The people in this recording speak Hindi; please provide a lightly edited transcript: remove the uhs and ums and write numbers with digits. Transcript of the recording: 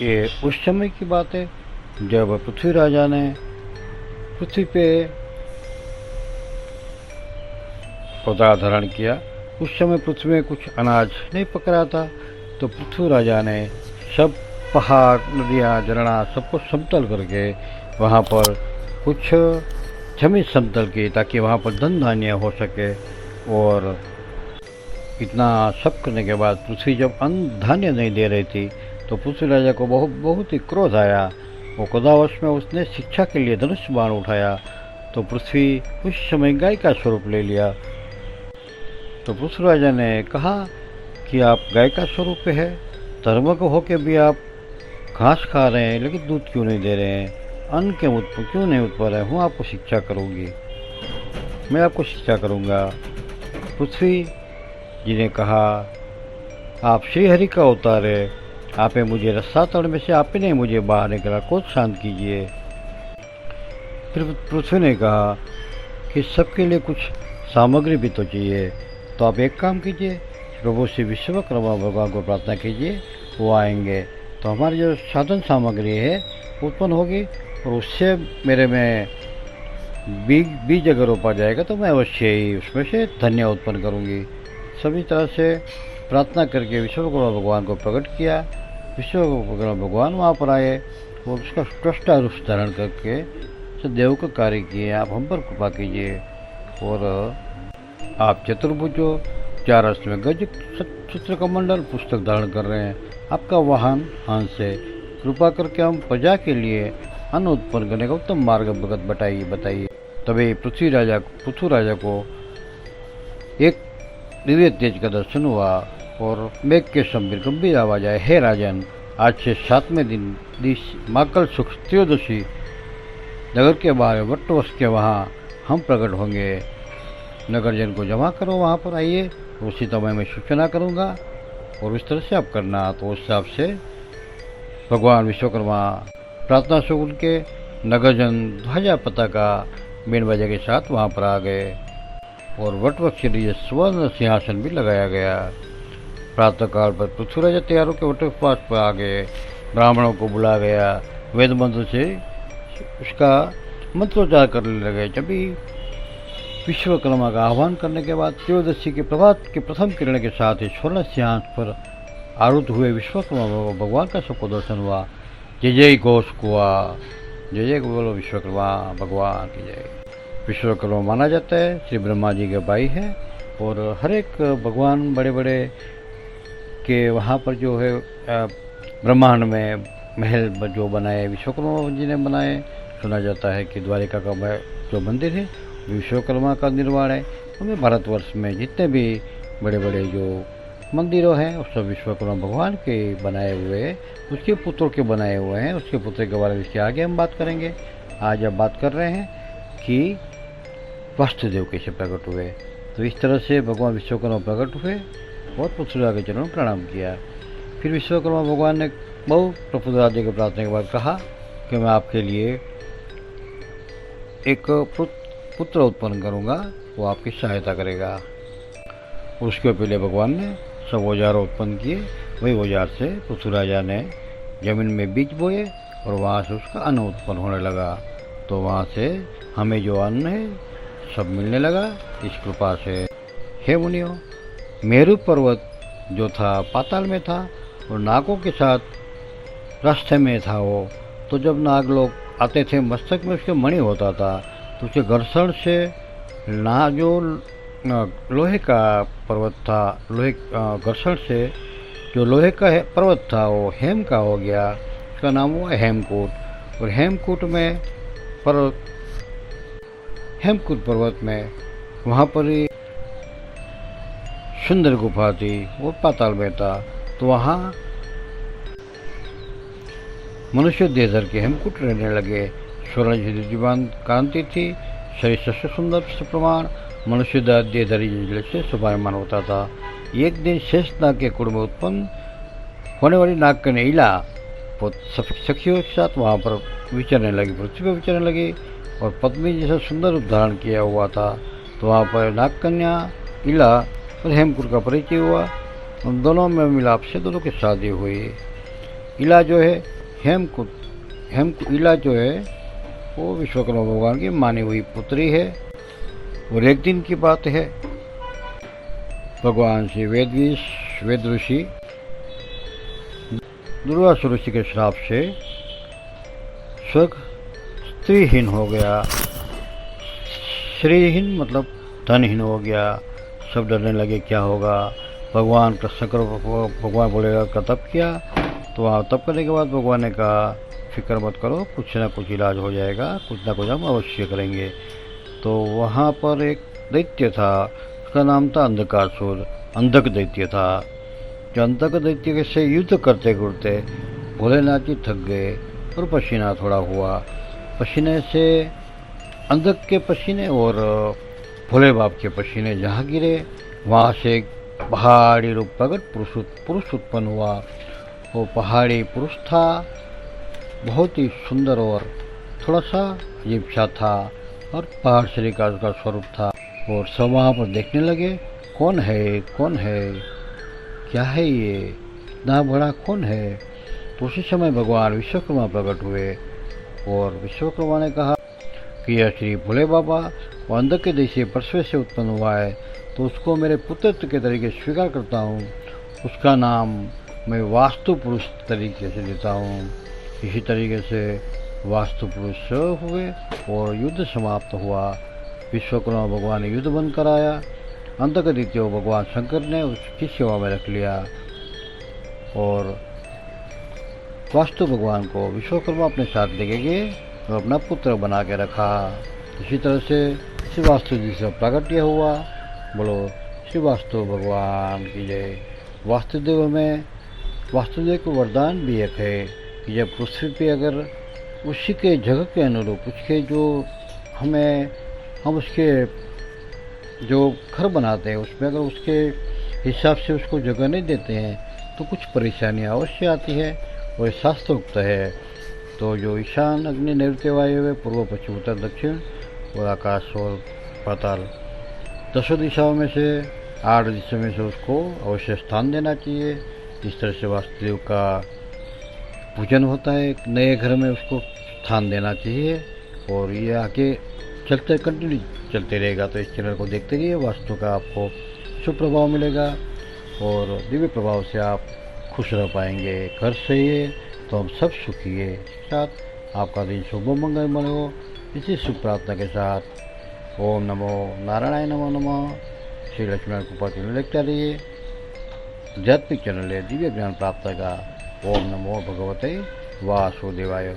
ये उस समय की बात है जब पृथ्वी राजा ने पृथ्वी पे अवतार धारण किया। उस समय पृथ्वी में कुछ अनाज नहीं पक रहा था, तो पृथ्वी राजा ने सब पहाड़, नदियाँ, झरना सबको समतल करके वहाँ पर कुछ जमीन समतल की, ताकि वहाँ पर धन धान्य हो सके। और इतना सब करने के बाद पृथ्वी जब अन्न धान्य नहीं दे रही थी, तो पृथ्वी राजा को बहुत ही क्रोध आया। वो क्रोधावश में उसने शिक्षा के लिए धनुष बाण उठाया, तो पृथ्वी उस समय गाय का स्वरूप ले लिया। तो पृथ्वी राजा ने कहा कि आप गाय का स्वरूप है, धर्म को होके भी आप घास खा रहे हैं, लेकिन दूध क्यों नहीं दे रहे हैं, अन्न के क्यों नहीं उत्पन्न है, हूँ आपको शिक्षा करूँगी, मैं आपको शिक्षा करूँगा। पृथ्वी जी ने कहा, आप श्री हरि का अवतार है, आपने मुझे रसातल में से आप ही ने मुझे बाहर निकला, क्रोध शांत कीजिए। फिर पृथ्वी ने कहा कि सबके लिए कुछ सामग्री भी तो चाहिए, तो आप एक काम कीजिए, प्रभु श्री विश्वकर्मा भगवान को प्रार्थना कीजिए, वो आएंगे तो हमारी जो साधन सामग्री है उत्पन्न होगी, और उससे मेरे में बीज अगर रोपा जाएगा तो मैं अवश्य ही उसमें से धन्य उत्पन्न करूँगी। सभी तरह से प्रार्थना करके विश्वकर्मा भगवान को प्रकट किया। विश्वकर्मा भगवान वहाँ पर आए और उसका त्वष्टा रूप धारण करके सदैव का कार्य किए, आप हम पर कृपा कीजिए। और आप चतुर्भुजो, 4 हस्त में गज चित्र कमंडल पुस्तक धारण कर रहे हैं, आपका वाहन हंस है, कृपा करके हम प्रजा के लिए अन्न उत्पन्न करने का उत्तम मार्ग बताइए। तभी पृथ्वी राजा को एक दिव्य तेज का दर्शन हुआ और मेघ के समीर गंभीर आवाज आए, हे राजन, आज से 7वें दिन माकल सुख त्रयोदशी नगर के बाहर वटवश के वहाँ हम प्रकट होंगे। नगर जन को जमा करो, वहाँ पर आइए, उसी समय मैं सूचना करूँगा और इस तरह से आप करना। तो उस हिसाब से भगवान विश्वकर्मा प्रार्थना से उनके नगरजन ध्वजा पताका बीन बजा के साथ वहाँ पर आ गए और वटवृक्ष के लिए स्वर्ण सिंहासन भी लगाया गया। प्रातःकाल पर पृथ्वी राजा तैयार होकर वटवृक्ष पर आ गए, ब्राह्मणों को बुला गया, वेद मंत्र से उसका मंत्रोच्चार करने लगे। जब भी विश्वकर्मा का आह्वान करने के बाद त्रयोदशी के प्रभात के प्रथम किरण के साथ ही स्वर्ण सिंहासन पर आरूढ़ हुए विश्वकर्मा भगवान का सबको दर्शन हुआ। जय जय घोष हुआ, जय जय बोलो विश्वकर्मा भगवान की जय। विश्वकर्मा माना जाता है श्री ब्रह्मा जी के भाई है, और हर एक भगवान बड़े बड़े के वहाँ पर जो है ब्रह्मांड में महल जो बनाए विश्वकर्मा जी ने बनाए। सुना जाता है कि द्वारिका का जो मंदिर है विश्वकर्मा का निर्माण है। हमें भारतवर्ष में जितने भी बड़े बड़े जो मंदिरों हैं उस सब विश्वकर्मा भगवान के बनाए हुए, उसके पुत्रों के बनाए हुए हैं। उसके पुत्र के बारे में इसके आगे हम बात करेंगे। आज अब बात कर रहे हैं कि वासुदेव कैसे प्रकट हुए। तो इस तरह से भगवान विश्वकर्मा प्रकट हुए और पृथ्वी के चरणों में प्रणाम किया। फिर विश्वकर्मा भगवान ने बहुत प्रफुल्ल की प्रार्थना के बाद कहा कि मैं आपके लिए एक पुत्र उत्पन्न करूंगा, वो आपकी सहायता करेगा। उसके पहले भगवान ने सब औजार उत्पन्न किए। वही औजार से पृथ्वी राजा ने जमीन में बीज बोए और वहाँ से उसका अन्न उत्पन्न होने लगा। तो वहाँ से हमें जो अन्न है सब मिलने लगा इस कृपा से। हे मुनियों, मेरु पर्वत जो था पाताल में था और नागों के साथ रास्ते में था वो। तो जब नाग लोग आते थे मस्तक में उसके मणि होता था, तो उसके घर्षण से जो लोहे का पर्वत था, लोहे घर्षण से जो लोहे का पर्वत था वो हेम का हो गया। उसका नाम हुआ हेमकूट। और हेमकूट पर्वत में वहाँ पर ही सुंदर गुफा थी, वो पाताल में था। तो वहाँ मनुष्य देहधर के हेमकूट रहने लगे। स्वर्ण जीवान कांति थी, शरीर सबसे सुंदर प्रमाण, मनुष्य देहधरी से शोभायमान होता था। एक दिन शेष नाग के कुंड में उत्पन्न होने वाली नाग कन्या इला सखियों के साथ वहाँ पर विचरने लगी, पृथ्वी पर विचरने लगी और पद्मी जैसा सुंदर रूप धारण किया हुआ था। तो वहाँ पर नाग कन्या इला और हेमकूट का परिचय हुआ। उन दोनों में मिलाप से दोनों की शादी हुई। इला जो है इला जो है वो विश्वकर्मा भगवान की मानी हुई पुत्री है। और एक दिन की बात है, भगवान श्री वेद ऋषि दुर्वासा ऋषि के श्राप से स्वर्ग स्त्रीहीन हो गया। श्रीहीन मतलब धनहीन हो गया। सब डरने लगे क्या होगा। भगवान का भगवान बोलेगा का तप किया, तो वहाँ तप करने के बाद भगवान ने कहा फिक्र मत करो, कुछ ना कुछ इलाज हो जाएगा, कुछ ना कुछ हम अवश्य करेंगे। तो वहाँ पर एक दैत्य था, उसका नाम था अंधकारसुर, अंधक दैत्य था। जो अंधक दैत्य से युद्ध करते करते भोलेनाथ जी थक गए और पसीना थोड़ा हुआ। पसीने से अंधक के पसीने और भोले बाप के पसीने जहाँ गिरे, वहाँ से एक पहाड़ी रूप प्रकट पुरुष उत्पन्न हुआ। वो पहाड़ी पुरुष था, बहुत ही सुंदर और थोड़ा सा अजीब सा था, और पहाड़ श्री का उसका स्वरूप था। और सब वहाँ पर देखने लगे कौन है, क्या है ये, इतना बड़ा कौन है। तो उसी समय भगवान विश्वकर्मा प्रकट हुए और विश्वकर्मा ने कहा कि यह श्री भोले बाबा वो अंधक के देश से परसवे से उत्पन्न हुआ है, तो उसको मेरे पुत्र के तरीके स्वीकार करता हूँ। उसका नाम मैं वास्तु पुरुष तरीके से देता हूँ। इसी तरीके से वास्तु पुरुष हुए और युद्ध समाप्त हुआ। विश्वकर्मा भगवान ने युद्ध बंद कराया। अंधक दैत्य भगवान शंकर ने उसकी सेवा में रख लिया और वास्तु भगवान को विश्वकर्मा अपने साथ लेके गए और अपना पुत्र बना के रखा। इसी तरह से श्री वास्तु जी से प्राकट्य हुआ। बोलो श्री वास्तु भगवान की जय। वास्तुदेव को वरदान भी एक है कि जब पृथ्वी पे अगर उसी के जगह के अनुरूप उसके जो हम उसके जो घर बनाते हैं उसमें अगर उसके हिसाब से उसको जगह नहीं देते हैं तो कुछ परेशानियाँ अवश्य आती है, और शास्त्रोक्त है। तो जो ईशान अग्नि नैऋत्य वायु है, पूर्व पश्चिम उत्तर दक्षिण और आकाश और पाताल, 10 दिशाओं में से 8 दिशाओं में से उसको अवश्य स्थान देना चाहिए। इस तरह से वास्तुदेव का पूजन होता है। एक नए घर में उसको स्थान देना चाहिए और ये आगे कंटिन्यू चलते रहेगा। तो इस चैनल को देखते रहिए, वास्तु का आपको शुभ प्रभाव मिलेगा और दिव्य प्रभाव से आप खुश रह पाएंगे। घर सही है तो हम सब सुखी है। साथ आपका दिन शुभ मंगलमय हो, इसी शुभ प्रार्थना के साथ ओम नमो नारायणाय नमो नमः। श्री लक्ष्मण कृपा चैनल देखते रहिए, आध्यात्मिक चैनल है दिव्य ज्ञान प्राप्त का। ओम नमो भगवते वासुदेवाय।